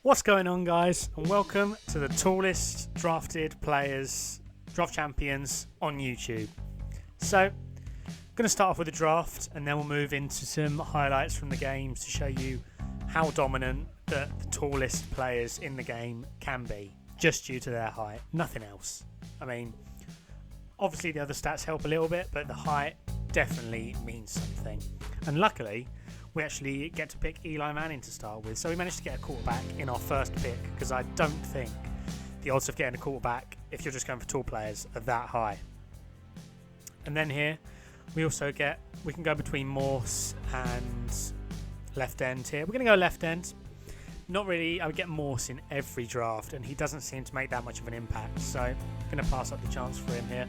What's going on, guys, and welcome to the tallest drafted players, draft champions on YouTube. So, I'm going to start off with a draft, and then we'll move into some highlights from the games to show you how dominant the tallest players in the game can be, just due to their height, nothing else. I mean, obviously the other stats help a little bit, but the height definitely means something. And luckily, we actually get to pick Eli Manning to start with. So we managed to get a quarterback in our first pick, because I don't think the odds of getting a quarterback, if you're just going for tall players, are that high. And then here, we can go between Morse and left end here. We're going to go left end. Not really, I would get Morse in every draft, and he doesn't seem to make that much of an impact. So I'm going to pass up the chance for him here,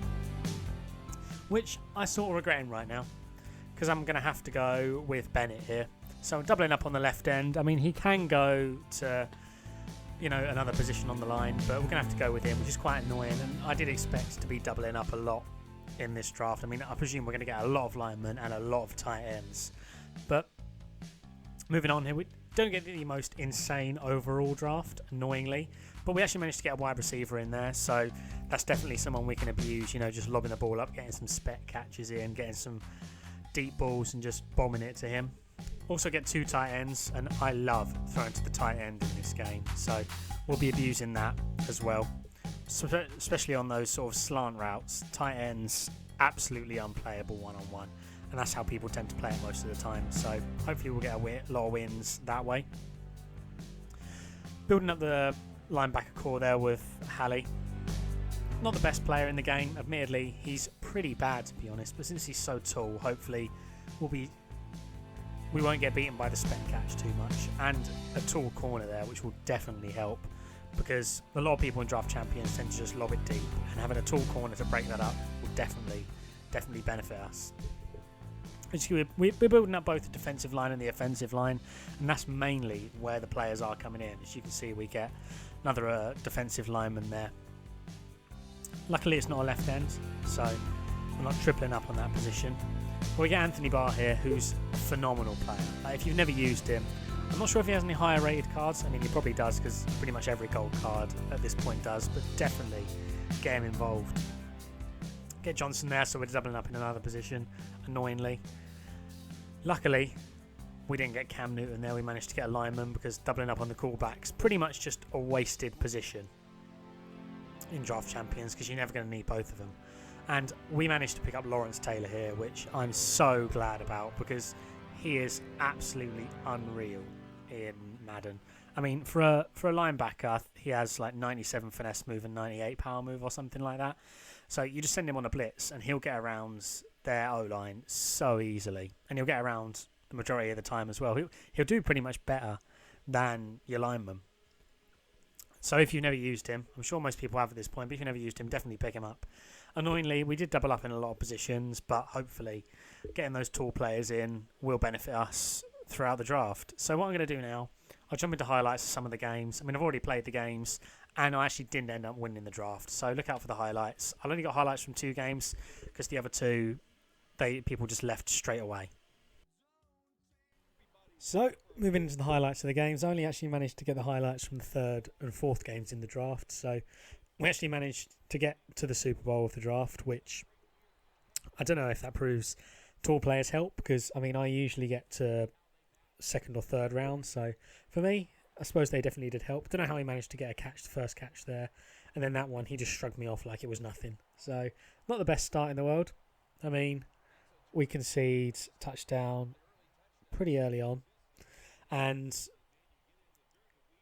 which I sort of regretting right now, because I'm going to have to go with Bennett here. So doubling up on the left end. I mean, he can go to, another position on the line, but we're going to have to go with him, which is quite annoying. And I did expect to be doubling up a lot in this draft. I mean, I presume we're going to get a lot of linemen and a lot of tight ends. But moving on here, we don't get the most insane overall draft, annoyingly. But we actually managed to get a wide receiver in there, so that's definitely someone we can abuse, just lobbing the ball up, getting some spec catches in, getting some deep balls and just bombing it to him. Also get two tight ends, and I love throwing to the tight end in this game, so we'll be abusing that as well. So, especially on those sort of slant routes, tight ends absolutely unplayable one-on-one, and that's how people tend to play it most of the time, so hopefully we'll get a lot of wins that way. Building up the linebacker core there with Halley. Not the best player in the game, admittedly. He's pretty bad, to be honest, but since he's so tall, hopefully we won't get beaten by the spec catch too much, and a tall corner there, which will definitely help, because a lot of people in draft champions tend to just lob it deep, and having a tall corner to break that up will definitely benefit us. We're building up both the defensive line and the offensive line, and that's mainly where the players are coming in. As you can see, we get another defensive lineman there. Luckily, it's not a left end, so we're not tripling up on that position. But we get Anthony Barr here, who's a phenomenal player. If you've never used him, I'm not sure if he has any higher rated cards. I mean, he probably does, because pretty much every gold card at this point does, but definitely get him involved. Get Johnson there, so we're doubling up in another position, annoyingly. Luckily, we didn't get Cam Newton there. We managed to get a lineman, because doubling up on the callback's pretty much just a wasted position in draft champions, because you're never going to need both of them. And we managed to pick up Lawrence Taylor here, which I'm so glad about, because he is absolutely unreal in Madden. I mean, for a linebacker, he has like 97 finesse move and 98 power move or something like that. So you just send him on a blitz and he'll get around their O-line so easily, and he'll get around the majority of the time as well. He'll do pretty much better than your lineman. So if you've never used him, I'm sure most people have at this point, but if you've never used him, definitely pick him up. Annoyingly, we did double up in a lot of positions, but hopefully getting those tall players in will benefit us throughout the draft. So what I'm going to do now, I'll jump into highlights of some of the games. I mean, I've already played the games, and I actually didn't end up winning the draft. So look out for the highlights. I've only got highlights from 2 games, because the other 2, people just left straight away. So, moving into the highlights of the games, I only actually managed to get the highlights from the 3rd and 4th games in the draft. So, we actually managed to get to the Super Bowl of the draft, which I don't know if that proves tall players help, because, I mean, I usually get to 2nd or 3rd round. So, for me, I suppose they definitely did help. Don't know how he managed to get the first catch there. And then that one, he just shrugged me off like it was nothing. So, not the best start in the world. I mean, we concede touchdown pretty early on. And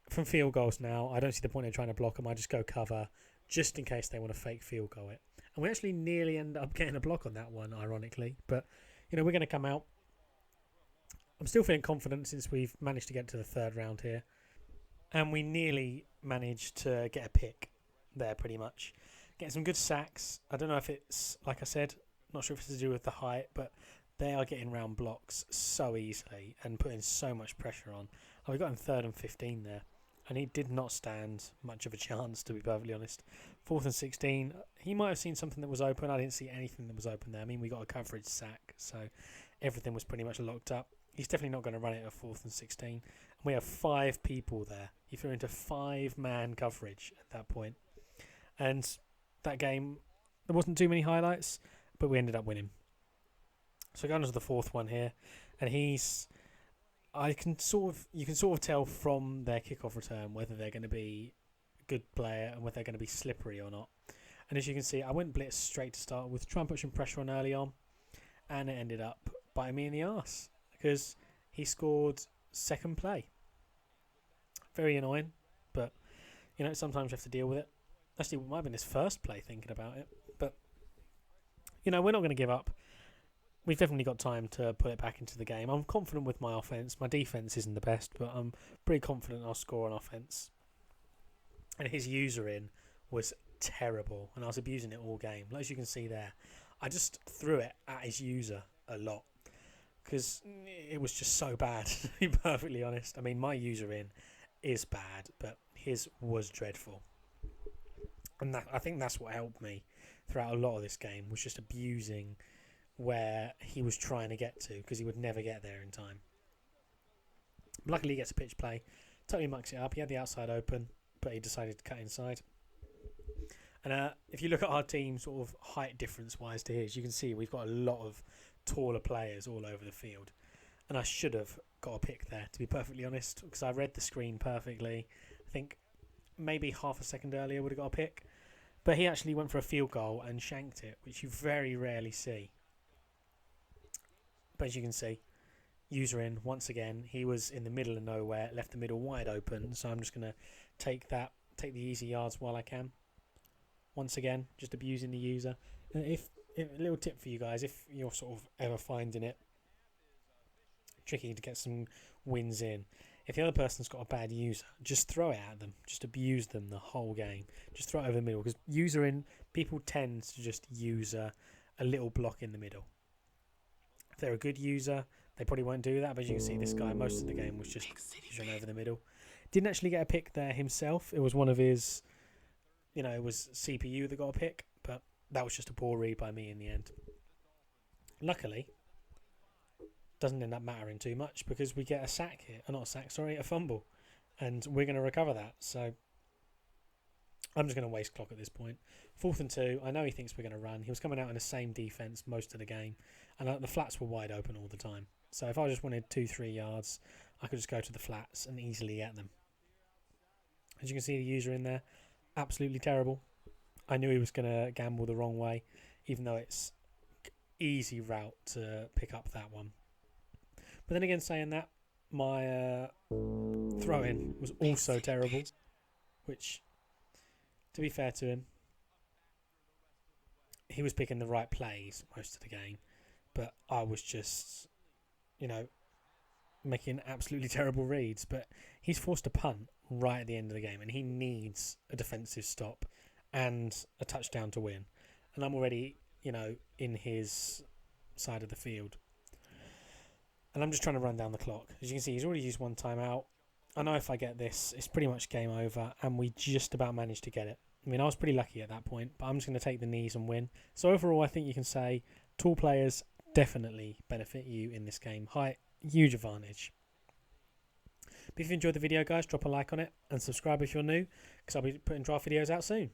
from field goals now, I don't see the point in trying to block them. I just go cover, just in case they want to fake field goal it. And we actually nearly end up getting a block on that one, ironically. But, we're going to come out. I'm still feeling confident since we've managed to get to the 3rd round here. And we nearly managed to get a pick there, pretty much. Getting some good sacks. I don't know if it's, like I said, not sure if it's to do with the height, but they are getting round blocks so easily and putting so much pressure on. We got him 3rd and 15 there, and he did not stand much of a chance, to be perfectly honest. 4th and 16, he might have seen something that was open. I didn't see anything that was open there. I mean, we got a coverage sack, so everything was pretty much locked up. He's definitely not going to run it at 4th and 16. And We have 5 people there. You threw into 5-man coverage at that point. And that game, there wasn't too many highlights, but we ended up winning. So going on to the 4th one here, and you can sort of tell from their kickoff return whether they're going to be a good player and whether they're going to be slippery or not. And as you can see, I went blitz straight to start with, try and put some pressure on early on, and it ended up biting me in the arse because he scored second play. Very annoying, but sometimes you have to deal with it. Actually, it might have been his first play thinking about it, but we're not going to give up. We've definitely got time to put it back into the game. I'm confident with my offense. My defense isn't the best, but I'm pretty confident I'll score on offense. And his user in was terrible, and I was abusing it all game. As you can see there, I just threw it at his user a lot because it was just so bad, to be perfectly honest. I mean, my user in is bad, but his was dreadful. And I think that's what helped me throughout a lot of this game, was just abusing where he was trying to get to, because he would never get there in time. Luckily he gets a pitch play, totally mucks it up. He had the outside open, but he decided to cut inside. And if you look at our team sort of height difference wise to his, you can see we've got a lot of taller players all over the field. And I should have got a pick there, to be perfectly honest, because I read the screen perfectly. I think maybe half a second earlier would have got a pick. But he actually went for a field goal and shanked it, which you very rarely see. But as you can see, user in once again. He was in the middle of nowhere, left the middle wide open. So I'm just going to take the easy yards while I can. Once again, just abusing the user. And if a little tip for you guys, if you're sort of ever finding it tricky to get some wins in, if the other person's got a bad user, just throw it at them. Just abuse them the whole game. Just throw it over the middle, because user in, people tend to just use a little block in the middle. If they're a good user, they probably won't do that. But as you can see, this guy, most of the game was just run over the middle. Didn't actually get a pick there himself. It was one of his, it was CPU that got a pick. But that was just a poor read by me in the end. Luckily, doesn't end up mattering too much, because we get a sack here. A fumble. And we're going to recover that. So I'm just going to waste clock at this point. 4th and 2. I know he thinks we're going to run. He was coming out in the same defence most of the game. And the flats were wide open all the time. So if I just wanted 2-3 yards, I could just go to the flats and easily get them. As you can see, the user in there, absolutely terrible. I knew he was going to gamble the wrong way, even though it's easy route to pick up that one. But then again, saying that, my throw-in was also terrible, which, to be fair to him, he was picking the right plays most of the game, but I was just, making absolutely terrible reads. But he's forced to punt right at the end of the game, and he needs a defensive stop and a touchdown to win. And I'm already, in his side of the field. And I'm just trying to run down the clock. As you can see, he's already used one timeout. I know if I get this, it's pretty much game over, and we just about managed to get it. I mean, I was pretty lucky at that point, but I'm just going to take the knees and win. So overall, I think you can say tall players definitely benefit you in this game. Height, huge advantage. But if you enjoyed the video, guys, drop a like on it and subscribe if you're new, because I'll be putting draft videos out soon.